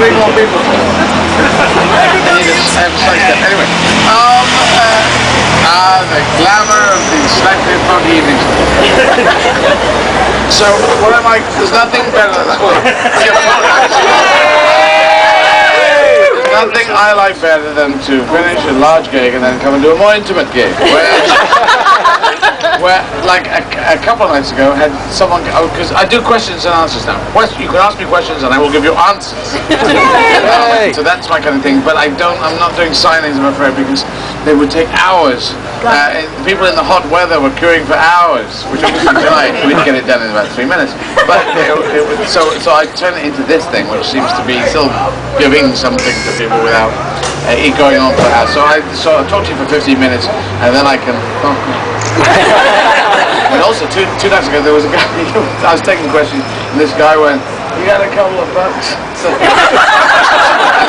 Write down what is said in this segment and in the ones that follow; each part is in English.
3 more people. I need a slice step. Anyway, the glamour of the slightly funky evenings. So, what am I? There's nothing better than that. There's nothing I like better than to finish a large gig and then come and do a more intimate gig. Where like a couple of nights ago, had someone, because I do questions and answers now. You can ask me questions and I will give you answers. So that's my kind of thing. But I'm not doing signings, I'm afraid, because they would take hours. People in the hot weather were queuing for hours, which obviously tonight we'd get it done in about 3 minutes. But so I turn it into this thing, which seems to be still giving something to people without it going on for hours. So I talk to you for 15 minutes, and then I can. And also, two nights ago, there was a guy, I was taking questions, and this guy went, "You got a couple of bucks?" So, and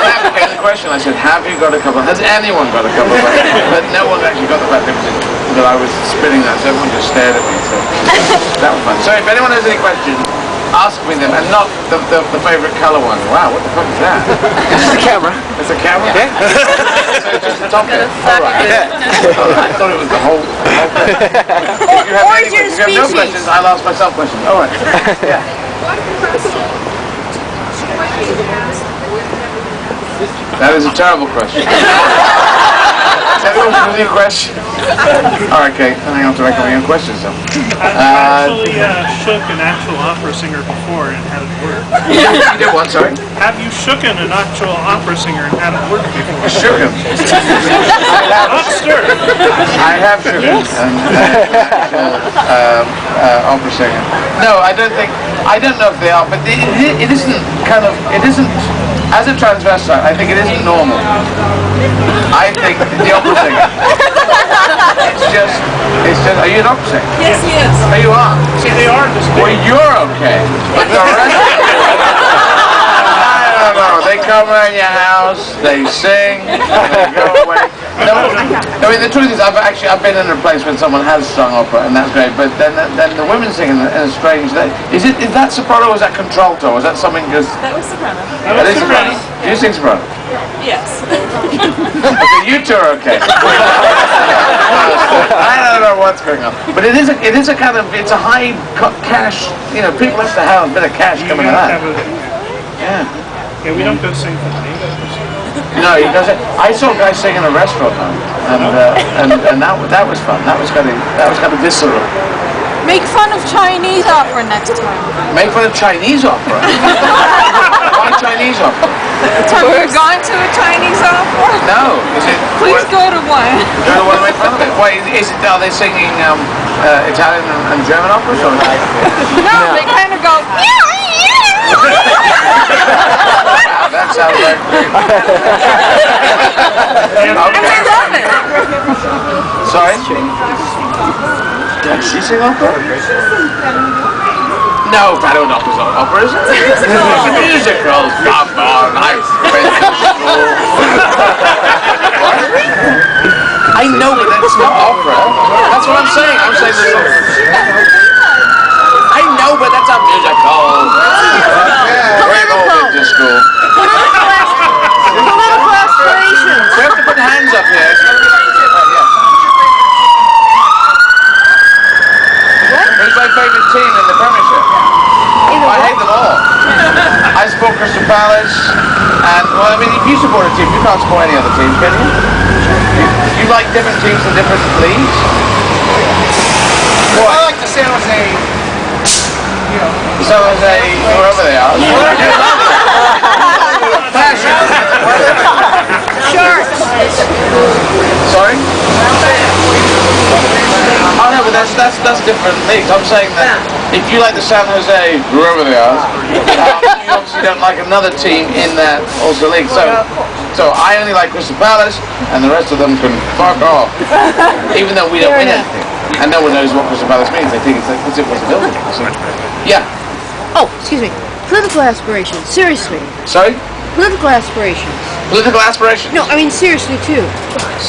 that became the question. I said, "Have you got a couple? Has anyone got a couple of bucks?" But no one actually got the fact that I was spinning that, so everyone just stared at me. So that was fun. So if anyone has any questions, ask me them, and not the favourite colour one. Wow, what the fuck is that? It's the camera. It's a camera? Yeah. So it's just the top bit? Alright. I thought it was the whole thing. If you have no questions, I'll ask myself questions. Alright. Yeah. That is a terrible question. Everyone's a new question. Alright, Kate, I have to make my own questions though. Have you actually shook an actual opera singer before and had it work? You did what, sorry? Have you shooken an actual opera singer and had it work before? Shook him. Not stirred. I have shooken opera singer. No, I don't know if they are, but it isn't as a transvestite, I think it isn't normal. I think the opera singer. It's just, are you an opera singer? Yes, he is. Oh, you are? See, they are distinct. Well, you're okay. But the rest of I don't know. They come around your house, they sing, they go away. No, I mean, the truth is, I've been in a place when someone has sung opera, and that's great, but then the women sing in a strange... Is that soprano or is that contralto? Or is that something just... That was soprano. That is soprano. Do you sing soprano? Yes. Okay, you two are okay. I don't know what's going on, but it is a kind of, it's a high cash, people have to have a bit of cash coming out. Yeah. Yeah, we don't go sing for the name. No, he doesn't. I saw a guy sing in a restaurant, and that was fun. That was kind of visceral. Make fun of Chinese opera next time. Make fun of Chinese opera? Why Chinese opera? We're going to a Chinese opera? No. Is it? Please go to one. Go to one and make fun of it. Why, are they singing Italian and German operas? Or No, they kind of go, that sounds like and they love it. Sorry? Does she sing opera? No, I don't know opera, is it? Musicals, come on, I've been to school. I know, but that's not opera. That's what I'm saying. I'm saying I know, but that's a musical. We're all been to school. Political aspirations. We have to put hands up here. Who's my favourite team in the Premiership? I hate them all. I support Crystal Palace, and well, I mean, if you support a team, you can't support any other team, can you? You like different teams in different leagues? What? I like the San Jose. San Jose, wherever they are. Sharks. Sorry? Oh no, but that's different leagues. I'm saying that if you like the San Jose, wherever they are, you obviously don't like another team in that also league. So I only like Crystal Palace, and the rest of them can fuck off. Even though we don't win anything. And no one knows what Crystal Palace means. They think it's a possibility. So, yeah. Oh, excuse me. Political aspirations. Seriously. Sorry? Political aspirations. Political aspirations? No, I mean seriously too.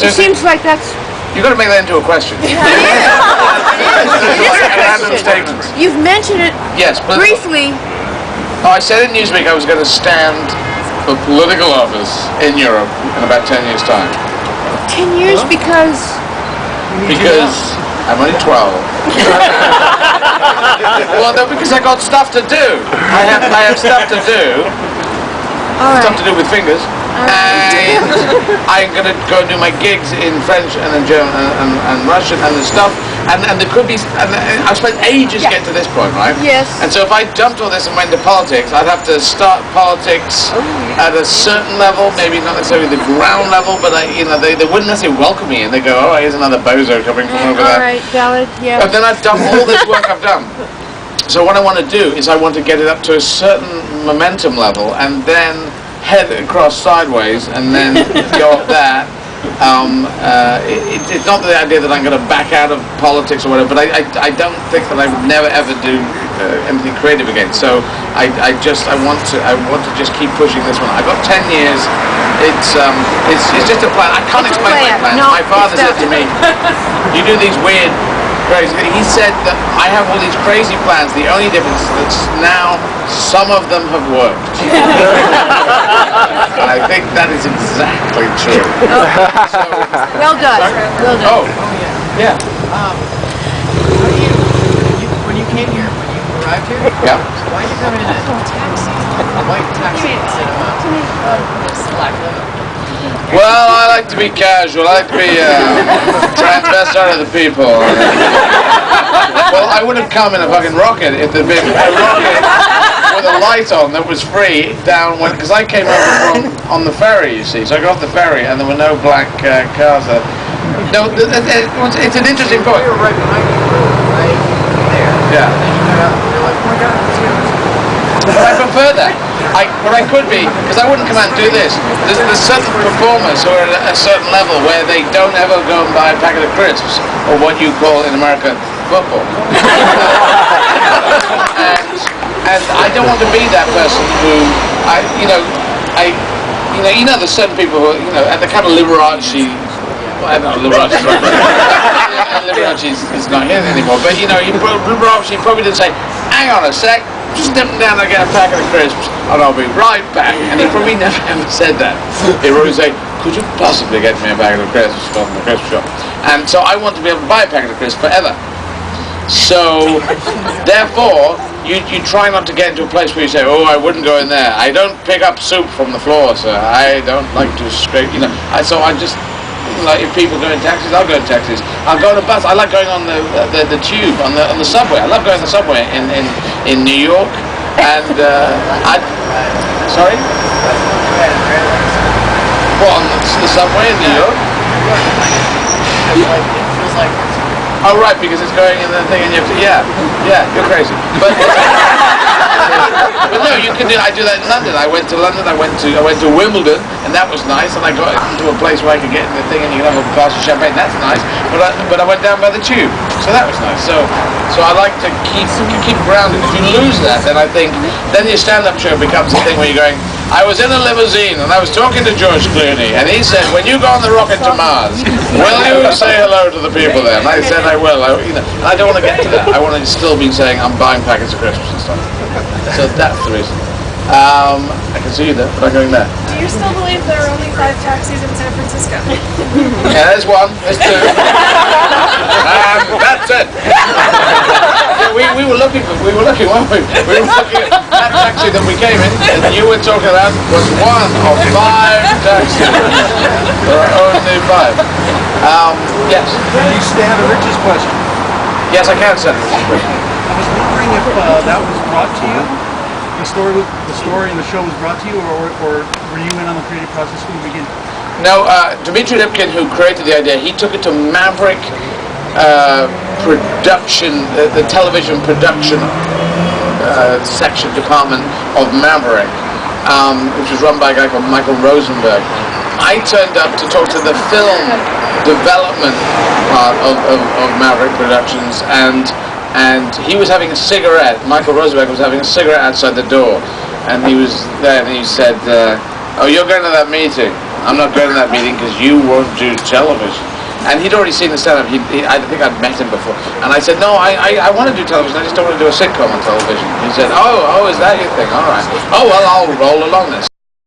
It seems like that's... You've got to make that into a question. Random statements. You've mentioned it yes, briefly. Oh, I said in Newsweek I was going to stand for political office in Europe in about 10 years' time? 10 years because... Because I'm only 12. Well, no, because I got stuff to do. I have stuff to do. Stuff to do with fingers. And I'm going to go and do my gigs in French and in German and Russian and the stuff. And there could be, and I've spent ages getting to this point, right? Yes. And so if I dumped all this and went to politics, I'd have to start politics at a certain level, maybe not necessarily the ground level, but they wouldn't necessarily welcome me, and they go, oh, here's another bozo coming from over there. All right, valid, yeah. And then I've done all this work I've done. So what I want to do is I want to get it up to a certain momentum level, and then head across sideways, and then go up there. It's not the idea that I'm going to back out of politics or whatever, but I don't think that I would never ever do anything creative again. So I want to just keep pushing this one. I've got 10 years. It's just a plan. I can't explain my plan. No, my father said to me, "You do these weird, crazy." He said that I have all these crazy plans. The only difference is that now some of them have worked. And I think that is exactly true. So, well done. Well done. Oh, yeah. When you came here, when you arrived here, Yeah. why did you come in a white taxi instead of black limo? Well, I like to be casual. I like to be transvestite of the people. Well, I would have come in a fucking rocket if there'd been a rocket with a light on that was free down when, because I came over on the ferry, you see. So I got off the ferry and there were no black cars there. No, it's an interesting point. We were right behind you, right there. Yeah. And then you got out and you're like, oh my God, it's here. But I prefer that. What I could be, because I wouldn't come out and do this. There's certain performers who are at a certain level where they don't ever go and buy a packet of crisps, or what you call in America football. and I don't want to be that person who, there's certain people who, at the kind of Liberace. I don't know, Liberace is right. Liberace is not here anymore, but Liberace probably didn't say, hang on a sec, just nip down and get a packet of crisps and I'll be right back. And he probably never ever said that. He would always say, could you possibly get me a packet of crisps from the crisp shop? And so I want to be able to buy a packet of crisps forever. So, therefore, you try not to get into a place where you say, oh, I wouldn't go in there. I don't pick up soup from the floor, sir. I don't like to scrape, So I just, like, if people go in taxis, I'll go in taxis. I'll go on a bus. I like going on the tube, on the subway. I love going on the subway in New York. And, sorry? What, on the subway in New York? It feels like Oh, right, because it's going in the thing and you have to, yeah, you're crazy. But no, you can do, I do that in London. I went to London, I went to Wimbledon, and that was nice, and I got into a place where I could get in the thing and you can have a glass of champagne, that's nice, but I went down by the tube, so that was nice. So I like to keep grounded. If you lose that, then I think, then your stand-up show becomes the thing where you're going, I was in a limousine and I was talking to George Clooney and he said, when you go on the rocket to Mars, will you say hello to the people there? And I said I will. I don't want to get to that. I want to still be saying I'm buying packets of crisps and stuff. So that's the reason. I can see you there, but I'm going there. Do you still believe there are only 5 taxis in San Francisco? Yeah, there's 1, there's 2. That's it. Yeah, we were looking, weren't we? We were looking at that taxi that we came in, and you were talking about was 1 of 5 taxis. There are only 5. Yes. Can you stand a Rich's question? Yes, I can stand a Rich's question. I was wondering if that was brought to you. The story and the show was brought to you, or were you in on the creative process from the beginning? No, Dmitry Lipkin, who created the idea, he took it to Maverick production, the television production section department of Maverick, which was run by a guy called Michael Rosenberg. I turned up to talk to the film development part of Maverick Productions, and he was having a cigarette. Michael Rosenberg was having a cigarette outside the door, and he was there, and he said, oh, you're going to that meeting. I'm not going to that meeting because you won't do television. And he'd already seen the stand-up. I think I'd met him before. And I said, no, I want to do television. I just don't want to do a sitcom on television. He said, oh, is that your thing? All right. Oh, well, I'll roll along this.